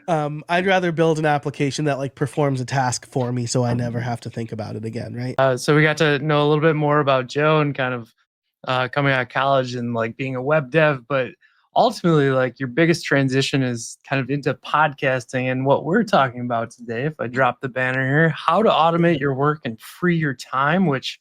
I'd rather build an application that like performs a task for me so I never have to think about it again, right? So we got to know a little bit more about Joe and kind of coming out of college and like being a web dev, but ultimately like your biggest transition is kind of into podcasting and what we're talking about today. If I drop the banner here, how to automate your work and free your time, which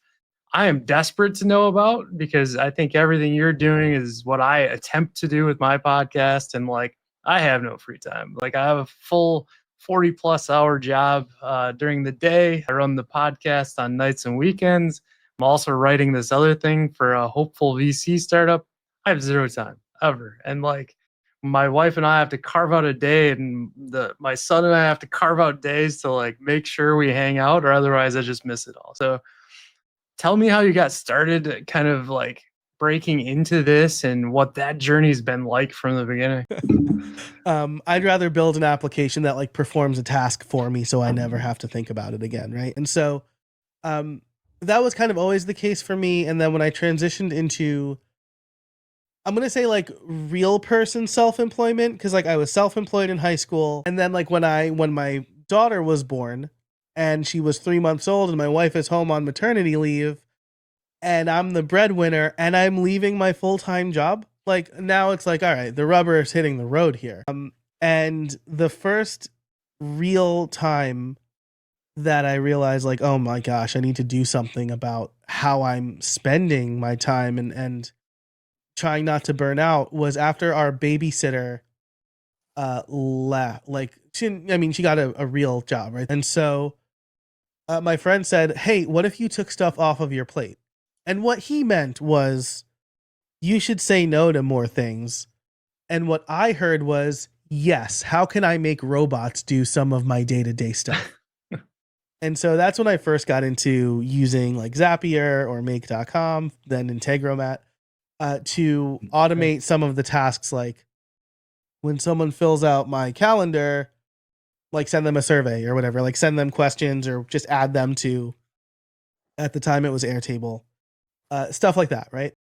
I am desperate to know about because I think everything you're doing is what I attempt to do with my podcast. And like, I have no free time. Like, I have a full 40+ hour job during the day. I run the podcast on nights and weekends. I'm also writing this other thing for a hopeful VC startup. I have zero time ever. And like, my wife and I have to carve out a day, and my son and I have to carve out days to like make sure we hang out, or otherwise I just miss it all. So tell me how you got started, kind of like breaking into this and what that journey's been like from the beginning. I'd rather build an application that like performs a task for me so I never have to think about it again, right? And so um, that was kind of always the case for me. And then when I transitioned into, I'm gonna say like real person self employment, because like I was self employed in high school, and then like when my daughter was born, and she was 3 months old, and my wife is home on maternity leave, and I'm the breadwinner, and I'm leaving my full time job. Like now it's like, all right, the rubber is hitting the road here. And the first real time that I realized, like, oh my gosh, I need to do something about how I'm spending my time and trying not to burn out was after our babysitter left. Like, she got a real job, right? And so my friend said, hey, what if you took stuff off of your plate? And what he meant was, you should say no to more things. And what I heard was, yes, how can I make robots do some of my day to day stuff? And so that's when I first got into using like Zapier or Make.com, then Integromat, to automate some of the tasks. Like when someone fills out my calendar, like send them a survey or whatever, like send them questions or just add them to, at the time it was Airtable, stuff like that, right?